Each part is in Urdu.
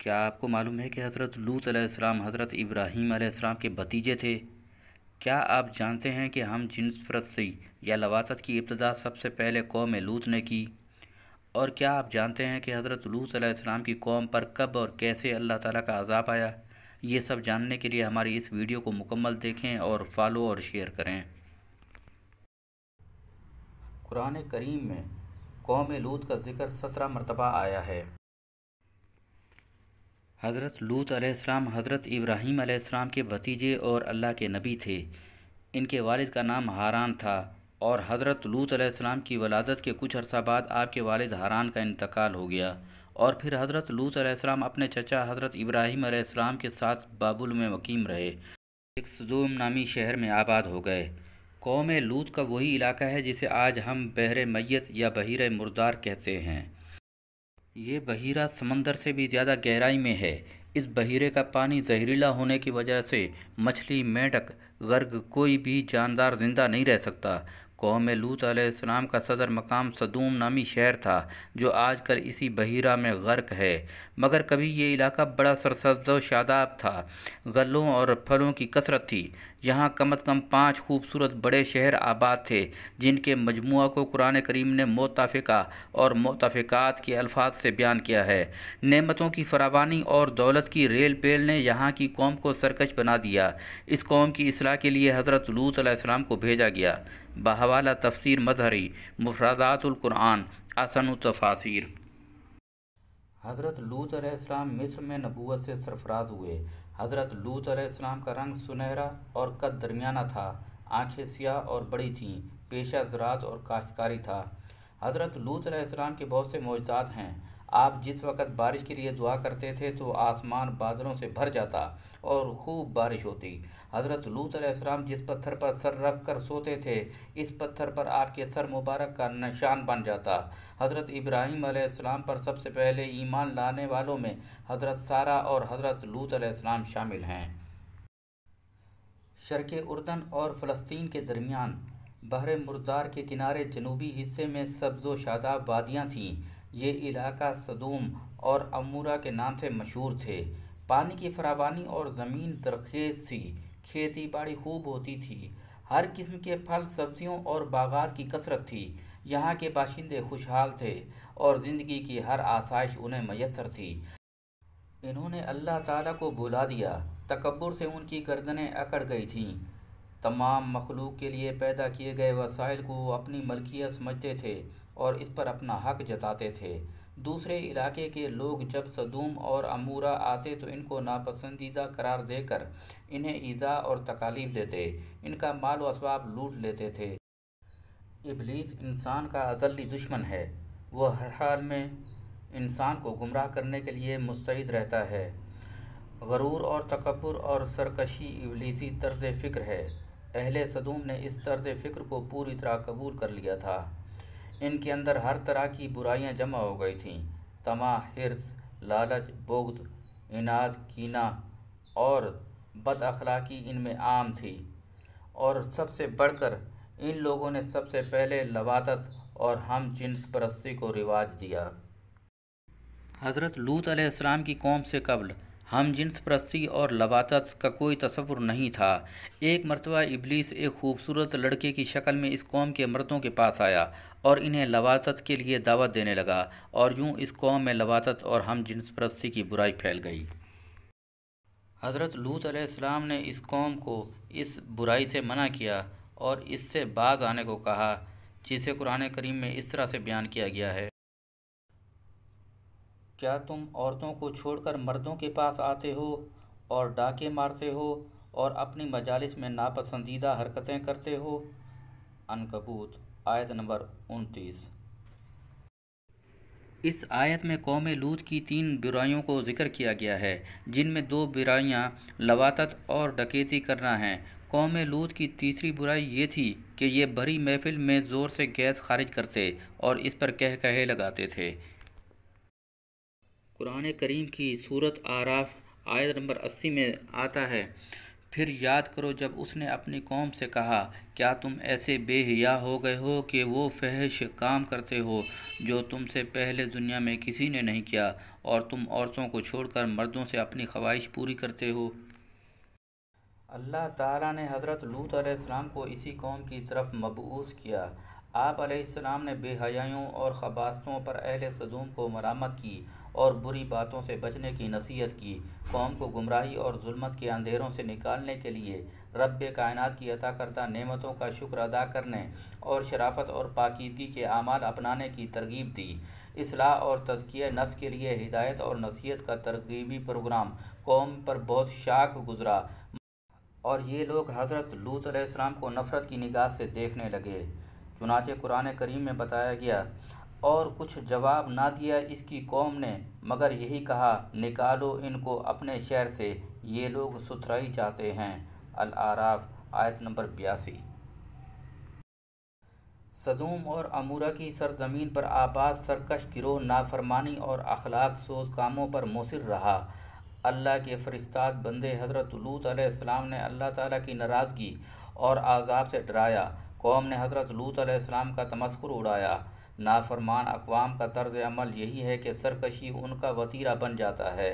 کیا آپ کو معلوم ہے کہ حضرت لوط علیہ السلام حضرت ابراہیم علیہ السلام کے بھتیجے تھے؟ کیا آپ جانتے ہیں کہ ہم جنس پرستی یا لواطت کی ابتدا سب سے پہلے قوم لوط نے کی؟ اور کیا آپ جانتے ہیں کہ حضرت لوط علیہ السلام کی قوم پر کب اور کیسے اللہ تعالیٰ کا عذاب آیا؟ یہ سب جاننے کے لیے ہماری اس ویڈیو کو مکمل دیکھیں اور فالو اور شیئر کریں۔ قرآن کریم میں قوم لوط کا ذکر 17 مرتبہ آیا ہے۔ حضرت لوط علیہ السلام حضرت ابراہیم علیہ السلام کے بھتیجے اور اللہ کے نبی تھے۔ ان کے والد کا نام ہاران تھا اور حضرت لوط علیہ السلام کی ولادت کے کچھ عرصہ بعد آپ کے والد ہاران کا انتقال ہو گیا، اور پھر حضرت لوط علیہ السلام اپنے چچا حضرت ابراہیم علیہ السلام کے ساتھ بابل میں مقیم رہے، ایک سدوم نامی شہر میں آباد ہو گئے۔ قوم لوط کا وہی علاقہ ہے جسے آج ہم بحر میت یا بحیرہ مردار کہتے ہیں۔ یہ بحیرہ سمندر سے بھی زیادہ گہرائی میں ہے۔ اس بحیرے کا پانی زہریلا ہونے کی وجہ سے مچھلی، مینڈک، غرگ کوئی بھی جاندار زندہ نہیں رہ سکتا۔ قوم لوط علیہ السلام کا صدر مقام سدوم نامی شہر تھا جو آج کل اسی بحیرہ میں غرق ہے، مگر کبھی یہ علاقہ بڑا سرسبز و شاداب تھا، غلوں اور پھلوں کی کثرت تھی۔ یہاں کم از کم 5 خوبصورت بڑے شہر آباد تھے جن کے مجموعہ کو قرآن کریم نے متفقہ اور متفقات کے الفاظ سے بیان کیا ہے۔ نعمتوں کی فراوانی اور دولت کی ریل پیل نے یہاں کی قوم کو سرکش بنا دیا۔ اس قوم کی اصلاح کے لیے حضرت لوط علیہ السلام کو بھیجا گیا۔ بحوالہ تفسیر مظہری، مفردات القرآن، احسن التفاسیر۔ حضرت لوط علیہ السلام مصر میں نبوت سے سرفراز ہوئے۔ حضرت لوط علیہ السلام کا رنگ سنہرا اور قد درمیانہ تھا، آنکھیں سیاہ اور بڑی تھیں، پیشہ زراعت اور کاشتکاری تھا۔ حضرت لوط علیہ السلام کے بہت سے معجزات ہیں۔ آپ جس وقت بارش کے لیے دعا کرتے تھے تو آسمان بادلوں سے بھر جاتا اور خوب بارش ہوتی۔ حضرت لوط علیہ السلام جس پتھر پر سر رکھ کر سوتے تھے اس پتھر پر آپ کے سر مبارک کا نشان بن جاتا۔ حضرت ابراہیم علیہ السلام پر سب سے پہلے ایمان لانے والوں میں حضرت سارہ اور حضرت لوط علیہ السلام شامل ہیں۔ شرق اردن اور فلسطین کے درمیان بحر مردار کے کنارے جنوبی حصے میں سبز و شاداب وادیاں تھیں۔ یہ علاقہ سدوم اور عمورہ کے نام سے مشہور تھے۔ پانی کی فراوانی اور زمین زرخیز تھی، کھیتی باڑی خوب ہوتی تھی، ہر قسم کے پھل، سبزیوں اور باغات کی کثرت تھی۔ یہاں کے باشندے خوشحال تھے اور زندگی کی ہر آسائش انہیں میسر تھی۔ انہوں نے اللہ تعالیٰ کو بھلا دیا، تکبر سے ان کی گردنیں اکڑ گئی تھیں۔ تمام مخلوق کے لیے پیدا کیے گئے وسائل کو وہ اپنی ملکیت سمجھتے تھے اور اس پر اپنا حق جتاتے تھے۔ دوسرے علاقے کے لوگ جب سدوم اور عمورہ آتے تو ان کو ناپسندیدہ قرار دے کر انہیں ایذا اور تکالیف دیتے، ان کا مال و اسباب لوٹ لیتے تھے۔ ابلیس انسان کا ازلی دشمن ہے، وہ ہر حال میں انسان کو گمراہ کرنے کے لیے مستعد رہتا ہے۔ غرور اور تکبر اور سرکشی ابلیسی طرز فکر ہے۔ اہل سدوم نے اس طرز فکر کو پوری طرح قبول کر لیا تھا۔ ان کے اندر ہر طرح کی برائیاں جمع ہو گئی تھیں۔ طمع، حرص، لالچ، بغض، عناد، کینہ اور بد اخلاقی ان میں عام تھی، اور سب سے بڑھ کر ان لوگوں نے سب سے پہلے لواطت اور ہم جنس پرستی کو رواج دیا۔ حضرت لوط علیہ السلام کی قوم سے قبل ہم جنس پرستی اور لواطت کا کوئی تصور نہیں تھا۔ ایک مرتبہ ابلیس ایک خوبصورت لڑکے کی شکل میں اس قوم کے مردوں کے پاس آیا اور انہیں لواطت کے لیے دعوت دینے لگا، اور یوں اس قوم میں لواطت اور ہم جنس پرستی کی برائی پھیل گئی۔ حضرت لوط علیہ السلام نے اس قوم کو اس برائی سے منع کیا اور اس سے باز آنے کو کہا، جسے قرآن کریم میں اس طرح سے بیان کیا گیا ہے: کیا تم عورتوں کو چھوڑ کر مردوں کے پاس آتے ہو اور ڈاکے مارتے ہو اور اپنی مجالس میں ناپسندیدہ حرکتیں کرتے ہو؟ عنکبوت آیت نمبر 29۔ اس آیت میں قوم لوط کی 3 برائیوں کو ذکر کیا گیا ہے، جن میں 2 برائیاں لواطت اور ڈکیتی کرنا ہیں۔ قوم لوط کی تیسری برائی یہ تھی کہ یہ بھری محفل میں زور سے گیس خارج کرتے اور اس پر قہقہے لگاتے تھے۔ قرآن کریم کی سورۃ اعراف آیت نمبر 80 میں آتا ہے: پھر یاد کرو جب اس نے اپنی قوم سے کہا، کیا تم ایسے بے حیا ہو گئے ہو کہ وہ فحش کام کرتے ہو جو تم سے پہلے دنیا میں کسی نے نہیں کیا، اور تم عورتوں کو چھوڑ کر مردوں سے اپنی خواہش پوری کرتے ہو؟ اللہ تعالیٰ نے حضرت لوط علیہ السلام کو اسی قوم کی طرف مبعوث کیا۔ آپ علیہ السلام نے بے حیائیوں اور خباثتوں پر اہل سدوم کو ملامت کی اور بری باتوں سے بچنے کی نصیحت کی۔ قوم کو گمراہی اور ظلمت کے اندھیروں سے نکالنے کے لیے رب کائنات کی عطا کردہ نعمتوں کا شکر ادا کرنے اور شرافت اور پاکیزگی کے اعمال اپنانے کی ترغیب دی۔ اصلاح اور تزکیہ نفس کے لیے ہدایت اور نصیحت کا ترغیبی پروگرام قوم پر بہت شاق گزرا، اور یہ لوگ حضرت لوط علیہ السلام کو نفرت کی نگاہ سے دیکھنے لگے۔ چنانچہ قرآن کریم میں بتایا گیا، اور کچھ جواب نہ دیا اس کی قوم نے مگر یہی کہا، نکالو ان کو اپنے شہر سے، یہ لوگ ستھرائی چاہتے ہیں۔ الاعراف آیت نمبر 82۔ سدوم اور عمورہ کی سرزمین پر آباد سرکش گروہ نافرمانی اور اخلاق سوز کاموں پر مصر رہا۔ اللہ کے فرستاد بندے حضرت لوط علیہ السلام نے اللہ تعالیٰ کی ناراضگی اور عذاب سے ڈرایا۔ قوم نے حضرت لوط علیہ السلام کا تمسخر اڑایا۔ نافرمان اقوام کا طرز عمل یہی ہے کہ سرکشی ان کا وتیرہ بن جاتا ہے۔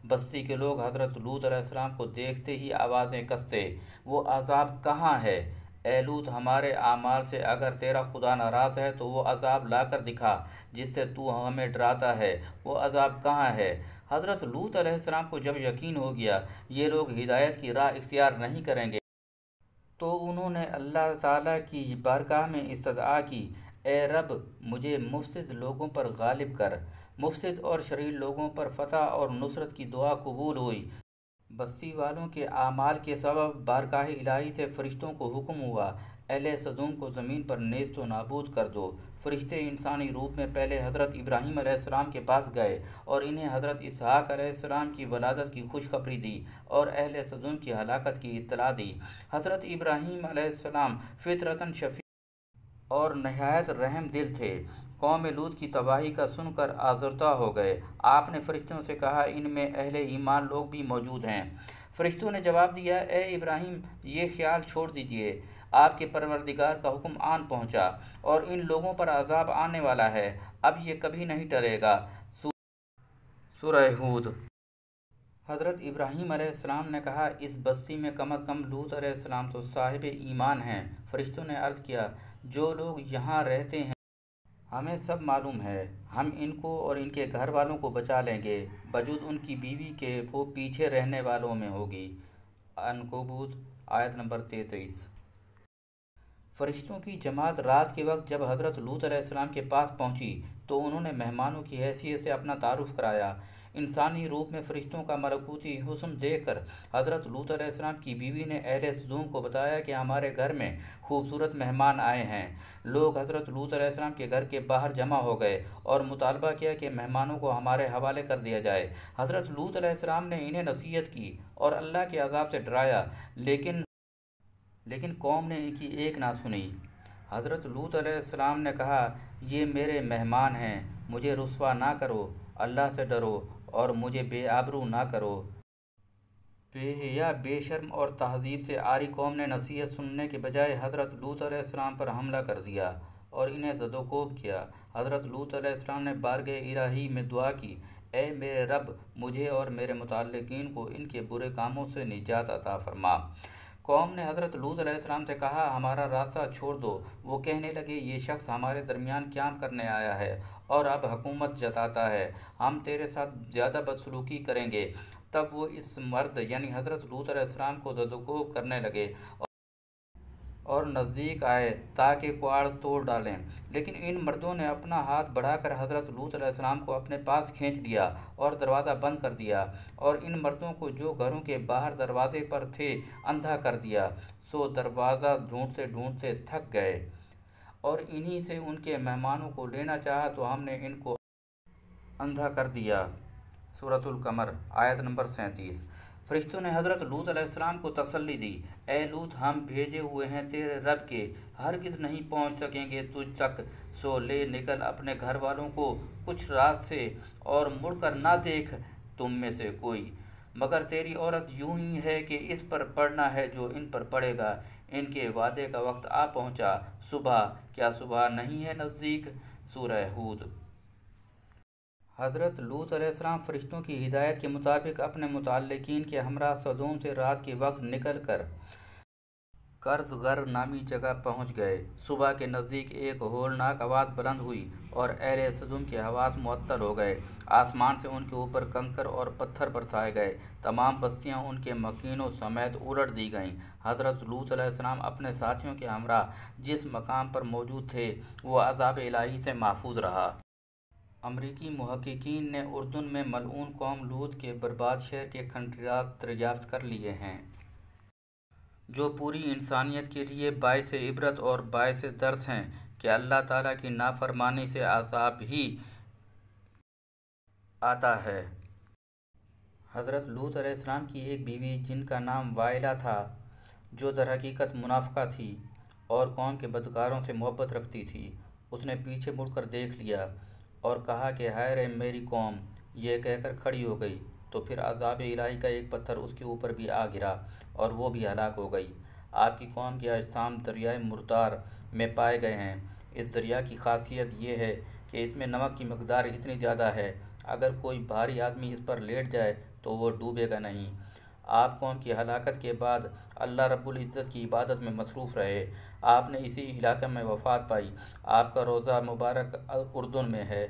بستی کے لوگ حضرت لوط علیہ السلام کو دیکھتے ہی آوازیں کستے، وہ عذاب کہاں ہے؟ اے لوط، ہمارے اعمال سے اگر تیرا خدا ناراض ہے تو وہ عذاب لا کر دکھا جس سے تو ہمیں ڈراتا ہے، وہ عذاب کہاں ہے؟ حضرت لوط علیہ السلام کو جب یقین ہو گیا یہ لوگ ہدایت کی راہ اختیار نہیں کریں گے، تو انہوں نے اللہ تعالیٰ کی بارگاہ میں استدعا کی، اے رب، مجھے مفسد لوگوں پر غالب کر۔ مفسد اور شریر لوگوں پر فتح اور نصرت کی دعا قبول ہوئی۔ بستی والوں کے اعمال کے سبب بارگاہ الہی سے فرشتوں کو حکم ہوا، اہل سدوم کو زمین پر نیست و نابود کر دو۔ فرشتے انسانی روپ میں پہلے حضرت ابراہیم علیہ السلام کے پاس گئے اور انہیں حضرت اسحاق علیہ السلام کی ولادت کی خوشخبری دی اور اہل سدوم کی ہلاکت کی اطلاع دی۔ حضرت ابراہیم علیہ السلام فطرتاً شفیع اور نہایت رحم دل تھے۔ قوم لوط کی تباہی کا سن کر آزردہ ہو گئے۔ آپ نے فرشتوں سے کہا، ان میں اہل ایمان لوگ بھی موجود ہیں۔ فرشتوں نے جواب دیا، اے ابراہیم، یہ خیال چھوڑ دیجئے، آپ کے پروردگار کا حکم آن پہنچا اور ان لوگوں پر عذاب آنے والا ہے، اب یہ کبھی نہیں ٹلے گا۔ سورہ ہود۔ حضرت ابراہیم علیہ السلام نے کہا، اس بستی میں کم از کم لوط علیہ السلام تو صاحب ایمان ہیں۔ فرشتوں نے عرض کیا، جو لوگ یہاں رہتے ہیں ہمیں سب معلوم ہے، ہم ان کو اور ان کے گھر والوں کو بچا لیں گے، بجز ان کی بیوی کے وہ پیچھے رہنے والوں میں ہوگی۔ عنکبوت آیت نمبر 33۔ فرشتوں کی جماعت رات کے وقت جب حضرت لوط علیہ السلام کے پاس پہنچی تو انہوں نے مہمانوں کی حیثیت سے اپنا تعارف کرایا۔ انسانی روپ میں فرشتوں کا ملکوتی حسن دیکھ کر حضرت لوط علیہ السلام کی بیوی نے اہل سدوم کو بتایا کہ ہمارے گھر میں خوبصورت مہمان آئے ہیں۔ لوگ حضرت لوط علیہ السلام کے گھر کے باہر جمع ہو گئے اور مطالبہ کیا کہ مہمانوں کو ہمارے حوالے کر دیا جائے۔ حضرت لوط علیہ السلام نے انہیں نصیحت کی اور اللہ کے عذاب سے ڈرایا، لیکن قوم نے ان کی ایک نہ سنی۔ حضرت لوط علیہ السلام نے کہا، یہ میرے مہمان ہیں، مجھے رسوا نہ کرو، اللہ سے ڈرو اور مجھے بے آبرو نہ کرو۔ بے حیا، بے شرم اور تہذیب سے عاری قوم نے نصیحت سننے کے بجائے حضرت لوط علیہ السلام پر حملہ کر دیا اور انہیں زد و کوب کیا۔ حضرت لوط علیہ السلام نے بارگاہ الہی میں دعا کی، اے میرے رب، مجھے اور میرے متعلقین کو ان کے برے کاموں سے نجات عطا فرما۔ قوم نے حضرت لوط علیہ السلام سے کہا، ہمارا راستہ چھوڑ دو۔ وہ کہنے لگے، یہ شخص ہمارے درمیان قیام کرنے آیا ہے اور اب حکومت جتاتا ہے، ہم تیرے ساتھ زیادہ بدسلوکی کریں گے۔ تب وہ اس مرد یعنی حضرت لوط علیہ السلام کو زد و کوب کرنے لگے اور نزدیک آئے تاکہ کواڑ توڑ ڈالیں، لیکن ان مردوں نے اپنا ہاتھ بڑھا کر حضرت لوط علیہ السلام کو اپنے پاس کھینچ لیا اور دروازہ بند کر دیا، اور ان مردوں کو جو گھروں کے باہر دروازے پر تھے اندھا کر دیا، سو دروازہ ڈھونڈتے ڈھونڈتے تھک گئے، اور انہی سے ان کے مہمانوں کو لینا چاہا تو ہم نے ان کو اندھا کر دیا۔ سورۃ القمر آیت نمبر 37۔ فرشتوں نے حضرت لوط علیہ السلام کو تسلی دی، اے لوط، ہم بھیجے ہوئے ہیں تیرے رب کے، ہرگز نہیں پہنچ سکیں گے تجھ تک، سو لے نکل اپنے گھر والوں کو کچھ رات سے اور مڑ کر نہ دیکھ تم میں سے کوئی۔ مگر تیری عورت یوں ہی ہے کہ اس پر پڑنا ہے جو ان پر پڑے گا۔ ان کے وعدے کا وقت آ پہنچا، صبح، کیا صبح نہیں ہے نزدیک؟ سورہ ہود۔ حضرت لوط علیہ السلام فرشتوں کی ہدایت کے مطابق اپنے متعلقین کے ہمراہ سدوم سے رات کے وقت نکل کر کرزغر نامی جگہ پہنچ گئے۔ صبح کے نزدیک ایک ہولناک آواز بلند ہوئی اور اہل سدوم کے حواس معطل ہو گئے۔ آسمان سے ان کے اوپر کنکر اور پتھر برسائے گئے، تمام بستیاں ان کے مکینوں سمیت الٹ دی گئیں۔ حضرت لوط علیہ السلام اپنے ساتھیوں کے ہمراہ جس مقام پر موجود تھے وہ عذاب الہی سے محفوظ رہا۔ امریکی محققین نے اردن میں ملعون قوم لوط کے برباد شہر کے کھنڈرات دریافت کر لیے ہیں، جو پوری انسانیت کے لیے باعث عبرت اور باعث درس ہیں کہ اللہ تعالیٰ کی نافرمانی سے عذاب ہی آتا ہے۔ حضرت لوط علیہ السلام کی ایک بیوی جن کا نام وائلہ تھا، جو در حقیقت منافقہ تھی اور قوم کے بدکاروں سے محبت رکھتی تھی، اس نے پیچھے مڑ کر دیکھ لیا اور کہا کہ ہائے رے میری قوم، یہ کہہ کر کھڑی ہو گئی۔ تو پھر عذاب الہی کا ایک پتھر اس کے اوپر بھی آ گرا اور وہ بھی ہلاک ہو گئی۔ آپ کی قوم کے اجسام دریائے مردار میں پائے گئے ہیں۔ اس دریا کی خاصیت یہ ہے کہ اس میں نمک کی مقدار اتنی زیادہ ہے، اگر کوئی بھاری آدمی اس پر لیٹ جائے تو وہ ڈوبے گا نہیں۔ آپ قوم کی ہلاکت کے بعد اللہ رب العزت کی عبادت میں مصروف رہے۔ آپ نے اسی علاقے میں وفات پائی۔ آپ کا روضہ مبارک اردن میں ہے۔